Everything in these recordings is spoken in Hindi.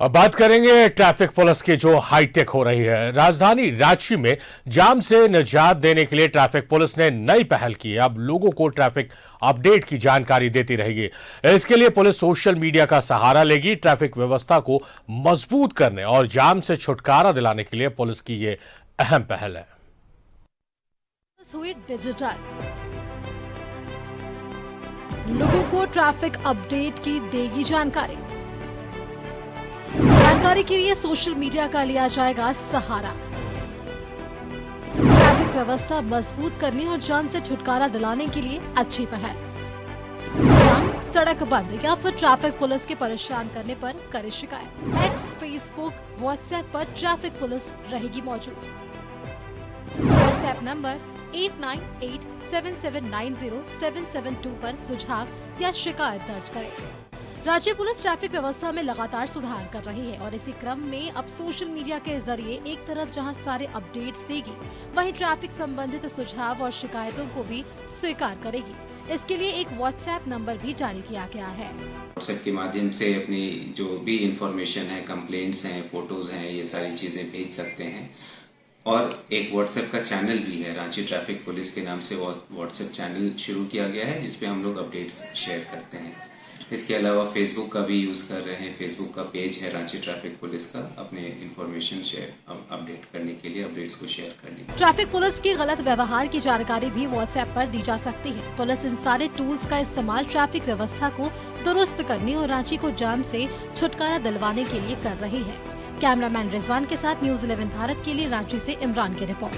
अब बात करेंगे ट्रैफिक पुलिस की जो हाईटेक हो रही है। राजधानी रांची में जाम से निजात देने के लिए ट्रैफिक पुलिस ने नई पहल की है। अब लोगों को ट्रैफिक अपडेट की जानकारी देती रहेगी। इसके लिए पुलिस सोशल मीडिया का सहारा लेगी। ट्रैफिक व्यवस्था को मजबूत करने और जाम से छुटकारा दिलाने के लिए पुलिस की यह अहम पहल है। हुई डिजिटल, लोगों को ट्रैफिक अपडेट की देगी जानकारी के लिए सोशल मीडिया का लिया जाएगा सहारा। ट्रैफिक व्यवस्था मजबूत करने और जाम से छुटकारा दिलाने के लिए अच्छी पहल। जाम, सड़क बंद या फिर ट्रैफिक पुलिस के परेशान करने पर करे शिकायत। एक्स, फेसबुक, व्हाट्सएप पर ट्रैफिक पुलिस रहेगी मौजूद। व्हाट्सएप नंबर 8987790772 पर सुझाव या शिकायत दर्ज करें। राज्य पुलिस ट्रैफिक व्यवस्था में लगातार सुधार कर रही है और इसी क्रम में अब सोशल मीडिया के जरिए एक तरफ जहां सारे अपडेट्स देगी, वहीं ट्रैफिक संबंधित सुझाव और शिकायतों को भी स्वीकार करेगी। इसके लिए एक व्हाट्सएप नंबर भी जारी किया गया है। व्हाट्सएप के माध्यम से अपनी जो भी इंफॉर्मेशन है, कंप्लेंट्स हैं, फोटोज हैं, ये सारी चीजें भेज सकते हैं। और एक व्हाट्सएप का चैनल भी है, रांची ट्रैफिक पुलिस के नाम से व्हाट्सएप चैनल शुरू किया गया है, जिसपे हम लोग अपडेट्स शेयर करते हैं। इसके अलावा फेसबुक का भी यूज कर रहे हैं। फेसबुक का पेज है रांची ट्रैफिक पुलिस का, अपने इंफॉर्मेशन शेयर अपडेट करने के लिए, अपडेट्स को शेयर करने। ट्रैफिक पुलिस के गलत व्यवहार की जानकारी भी व्हाट्सएप पर दी जा सकती है। पुलिस इन सारे टूल्स का इस्तेमाल ट्रैफिक व्यवस्था को दुरुस्त करने और रांची को जाम से छुटकारा दिलवाने के लिए कर रही है। कैमरामैन रिजवान के साथ न्यूज़ 11 भारत के लिए रांची से इमरान की रिपोर्ट।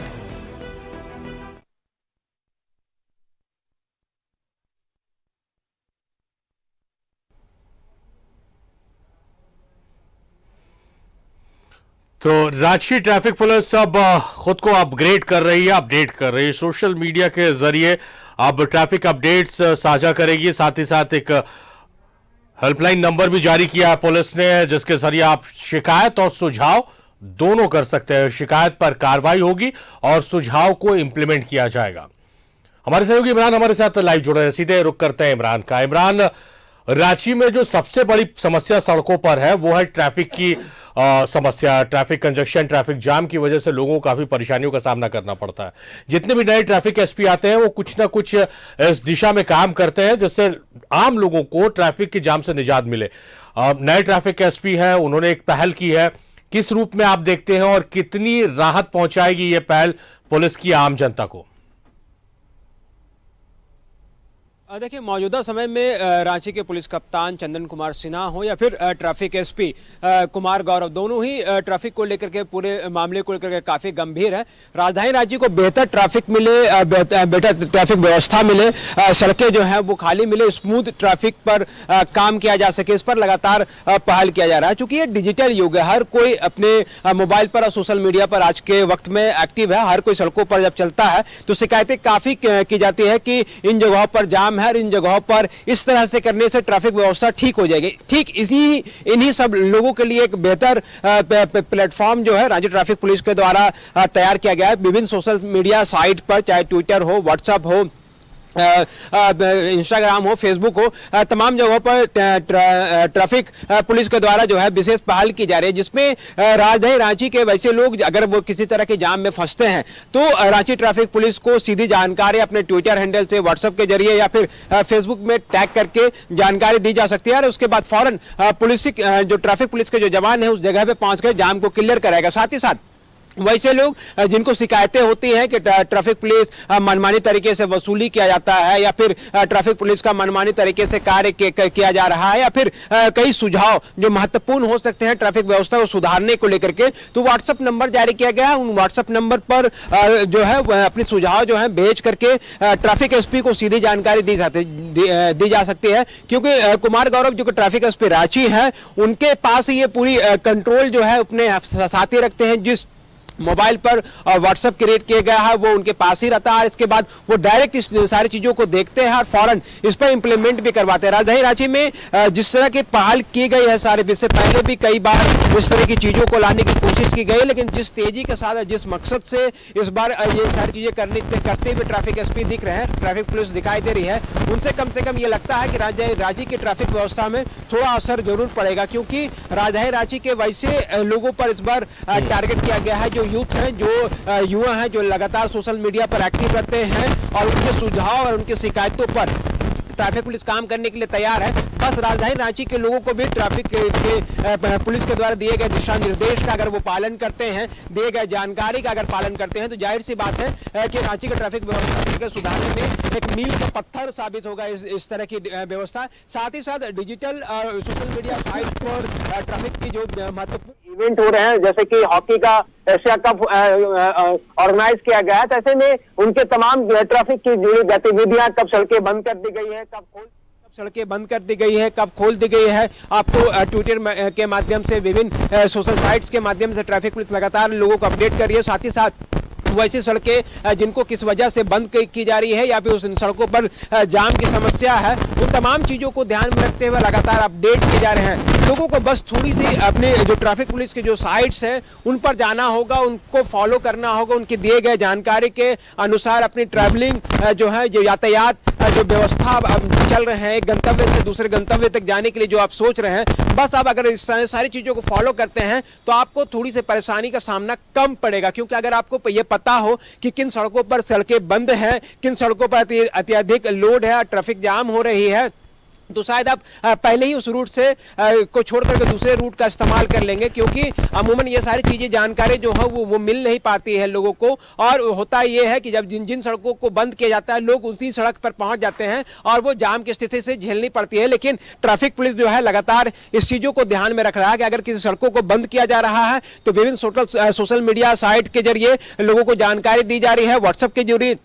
तो रांची ट्रैफिक पुलिस अब खुद को अपग्रेड कर रही है, अपडेट कर रही है। सोशल मीडिया के जरिए अब ट्रैफिक अपडेट्स साझा करेगी। साथ ही साथ एक हेल्पलाइन नंबर भी जारी किया है पुलिस ने, जिसके जरिए आप शिकायत और सुझाव दोनों कर सकते हैं। शिकायत पर कार्रवाई होगी और सुझाव को इंप्लीमेंट किया जाएगा। हमारे सहयोगी इमरान हमारे साथ लाइव जुड़े हैं, सीधे रुक करते हैं इमरान का। इमरान, रांची में जो सबसे बड़ी समस्या सड़कों पर है वो है ट्रैफिक की समस्या। ट्रैफिक कंजक्शन, ट्रैफिक जाम की वजह से लोगों को काफी परेशानियों का सामना करना पड़ता है। जितने भी नए ट्रैफिक एसपी आते हैं वो कुछ ना कुछ इस दिशा में काम करते हैं जिससे आम लोगों को ट्रैफिक के जाम से निजात मिले। नए ट्रैफिक एसपी हैं, उन्होंने एक पहल की है। किस रूप में आप देखते हैं और कितनी राहत पहुंचाएगी ये पहल पुलिस की आम जनता को? देखिए, मौजूदा समय में रांची के पुलिस कप्तान चंदन कुमार सिन्हा हो या फिर ट्रैफिक एसपी कुमार गौरव, दोनों ही ट्रैफिक को लेकर के, पूरे मामले को लेकर के काफी गंभीर है। राजधानी रांची को बेहतर ट्रैफिक मिले, बेहतर ट्रैफिक व्यवस्था मिले, सड़कें जो है वो खाली मिले, स्मूथ ट्रैफिक पर काम किया जा सके, इस पर लगातार पहल किया जा रहा है। चूंकि ये डिजिटल युग है, हर कोई अपने मोबाइल पर और सोशल मीडिया पर आज के वक्त में एक्टिव है। हर कोई सड़कों पर जब चलता है तो शिकायतें काफी की जाती है कि इन जगहों पर जाम है, इन जगहों पर इस तरह से करने से ट्रैफिक व्यवस्था ठीक हो जाएगी। ठीक इन्हीं सब लोगों के लिए एक बेहतर प्लेटफॉर्म जो है रांची ट्रैफिक पुलिस के द्वारा तैयार किया गया है। विभिन्न सोशल मीडिया साइट पर, चाहे ट्विटर हो, व्हाट्सएप हो, इंस्टाग्राम हो, फेसबुक हो, तमाम जगहों पर ट्रैफिक पुलिस के द्वारा जो है विशेष पहल की जा रही है, जिसमें राजधानी रांची के वैसे लोग अगर वो किसी तरह के जाम में फंसते हैं तो रांची ट्रैफिक पुलिस को सीधी जानकारी अपने ट्विटर हैंडल से, व्हाट्सएप के जरिए या फिर फेसबुक में टैग करके जानकारी दी जा सकती है और उसके बाद फौरन पुलिस जो ट्रैफिक पुलिस के जो जवान है उस जगह पे पहुंचकर जाम को क्लियर कराएगा। साथ ही साथ वैसे लोग जिनको शिकायतें होती हैं कि ट्रैफिक पुलिस मनमानी तरीके से वसूली किया जाता है या फिर ट्रैफिक पुलिस का मनमानी तरीके से कार्य किया जा रहा है या फिर कई सुझाव जो महत्वपूर्ण हो सकते हैं ट्रैफिक व्यवस्था को सुधारने को लेकर के, तो व्हाट्सएप नंबर जारी किया गया है। उन व्हाट्सएप नंबर पर जो है अपनी सुझाव जो है भेज करके ट्रैफिक एसपी को सीधी जानकारी दी जा सकती है। क्योंकि कुमार गौरव जो ट्रैफिक एसपी रांची है, उनके पास ये पूरी कंट्रोल जो है अपने साथ ही रखते हैं। जिस मोबाइल पर व्हाट्सएप क्रिएट किया गया है वो उनके पास ही रहता है और इसके बाद वो डायरेक्ट इस सारी चीजों को देखते हैं और फौरन इस पर इंप्लीमेंट भी करवाते हैं। राजधानी रांची में जिस तरह की पहल की गई है सारे, इससे पहले भी कई बार इस तरह की चीजों को लाने की कोशिश की गई, लेकिन जिस तेजी के साथ जिस मकसद से इस बार ये सारी चीजें करते हुए ट्रैफिक एसपी दिख रहे हैं, ट्रैफिक पुलिस दिखाई दे रही है, उनसे कम से कम ये लगता है कि राजधानी रांची की ट्रैफिक व्यवस्था में थोड़ा असर जरूर पड़ेगा, क्योंकि राजधानी रांची के वैसे लोगों पर इस बार टारगेट किया गया है जो यूथ है, जो युवा हैं, जो लगातार सोशल मीडिया पर एक्टिव रहते हैं और उनके सुझाव और उनकी शिकायतों पर ट्रैफिक पुलिस काम करने के लिए तैयार है। बस राजधानी रांची के लोगों को भी ट्रैफिक के पुलिस के द्वारा दिए गए दिशा निर्देश का अगर वो पालन करते हैं, दिए गए जानकारी का अगर पालन करते हैं, तो जाहिर सी बात है कि रांची का ट्रैफिक व्यवस्था के सुधारने में एक मील का पत्थर साबित होगा इस तरह की व्यवस्था। साथ ही साथ डिजिटल सोशल मीडिया साइट पर ट्रैफिक की जो महत्वपूर्ण इवेंट हो रहे हैं, जैसे कि हॉकी का एशिया कप ऑर्गेनाइज किया गया है, तो ऐसे में उनके तमाम ट्रैफिक की जुड़ी गतिविधियां, कब सड़कें बंद कर दी गई है, कब सड़कें बंद कर दी गई है, कब खोल दी गई है, आपको ट्विटर के माध्यम से विभिन्न सोशल साइट्स के माध्यम से ट्रैफिक पुलिस लगातार लोगों को अपडेट कर रही है। साथ ही साथ वैसी सड़कें जिनको किस वजह से बंद की जा रही है या फिर उस सड़कों पर जाम की समस्या है, उन तमाम चीजों को ध्यान में रखते हुए लगातार अपडेट किए जा रहे हैं। लोगों को बस थोड़ी सी अपने जो ट्रैफिक पुलिस के जो साइट्स हैं उन पर जाना होगा, उनको फॉलो करना होगा, उनके दिए गए जानकारी के अनुसार अपनी ट्रैवलिंग जो है, जो यातायात जो व्यवस्था चल रहे हैं, एक गंतव्य से दूसरे गंतव्य तक जाने के लिए जो आप सोच रहे हैं, बस आप अगर इस सारी चीजों को फॉलो करते हैं तो आपको थोड़ी सी परेशानी का सामना कम पड़ेगा। क्योंकि अगर आपको ये पता हो कि किन सड़कों पर सड़कें बंद हैं, किन सड़कों पर अत्यधिक लोड है, ट्रैफिक जाम हो रही है, तो शायद आप पहले ही उस रूट से को छोड़ करके दूसरे रूट का इस्तेमाल कर लेंगे, क्योंकि अमूमन ये सारी चीजें जानकारी जो है वो मिल नहीं पाती है लोगों को। और होता ये है कि जब जिन सड़कों को बंद किया जाता है, लोग उसी सड़क पर पहुंच जाते हैं और वो जाम की स्थिति से झेलनी पड़ती है। लेकिन ट्रैफिक पुलिस जो है लगातार इस चीजों को ध्यान में रख रहा है कि अगर किसी सड़कों को बंद किया जा रहा है तो विभिन्न सोशल मीडिया साइट के जरिए लोगों को जानकारी दी जा रही है, व्हाट्सएप के जरिए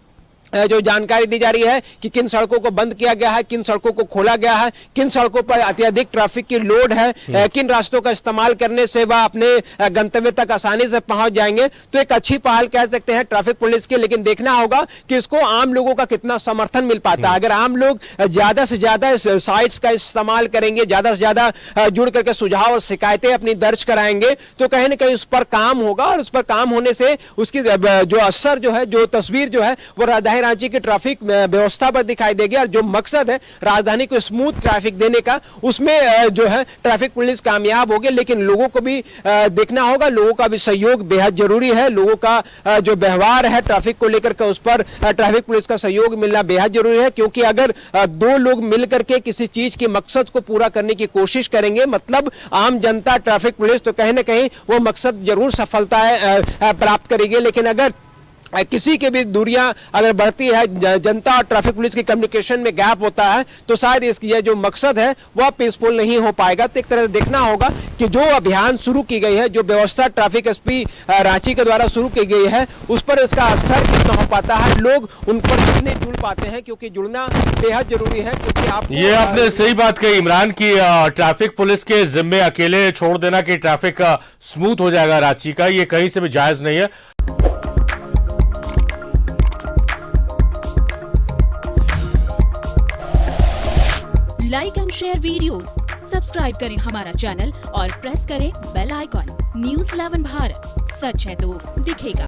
जो जानकारी दी जा रही है कि किन सड़कों को बंद किया गया है, किन सड़कों को खोला गया है, किन सड़कों पर अत्यधिक ट्रैफिक की लोड है, किन रास्तों का इस्तेमाल करने से वह अपने गंतव्य तक आसानी से पहुंच जाएंगे। तो एक अच्छी पहल कह सकते हैं ट्रैफिक पुलिस की, लेकिन देखना होगा कि इसको आम लोगों का कितना समर्थन मिल पाता है। अगर आम लोग ज्यादा से ज्यादा साइट्स का इस्तेमाल करेंगे, ज्यादा से ज्यादा जुड़ करके सुझाव और शिकायतें अपनी दर्ज कराएंगे, तो कहीं ना कहीं उस पर काम होगा और उस पर काम होने से उसकी जो असर जो है, जो तस्वीर जो है, वो राजधानी रांची की ट्रैफिक व्यवस्था पर दिखाई देगी। और जो मकसद है राजधानी को स्मूथ ट्रैफिक देने का, उसमें जो है ट्रैफिक पुलिस कामयाब होगी। लेकिन लोगों को भी देखना होगा, लोगों का भी सहयोग बेहद जरूरी है। लोगों का जो व्यवहार है ट्रैफिक को लेकर के, उस पर ट्रैफिक पुलिस का सहयोग मिलना बेहद जरूरी है। क्योंकि अगर दो लोग मिलकर के किसी चीज के मकसद को पूरा करने की कोशिश करेंगे, मतलब आम जनता, ट्रैफिक पुलिस, तो कहीं ना कहीं वो मकसद जरूर सफलता प्राप्त करेगी। लेकिन अगर किसी के भी दूरियां अगर बढ़ती है, जनता और ट्रैफिक पुलिस की कम्युनिकेशन में गैप होता है, तो शायद इसकी ये जो मकसद है वह पीसफुल नहीं हो पाएगा। तो एक तरह से देखना होगा कि जो अभियान शुरू की गई है, जो व्यवस्था ट्रैफिक एसपी रांची के द्वारा शुरू की गई है, उस पर इसका असर कितना हो पाता है, लोग उन पर कितने जुड़ पाते हैं, क्योंकि जुड़ना बेहद जरूरी है। क्योंकि ये आपने सही बात कही इमरान की, ट्रैफिक पुलिस के जिम्मे अकेले छोड़ देना कि ट्रैफिक स्मूथ हो जाएगा रांची का, ये कहीं से भी जायज नहीं है। Like and share videos, subscribe करें हमारा चैनल और प्रेस करें बेल आइकॉन। न्यूज़ 11 भारत, सच है तो दिखेगा।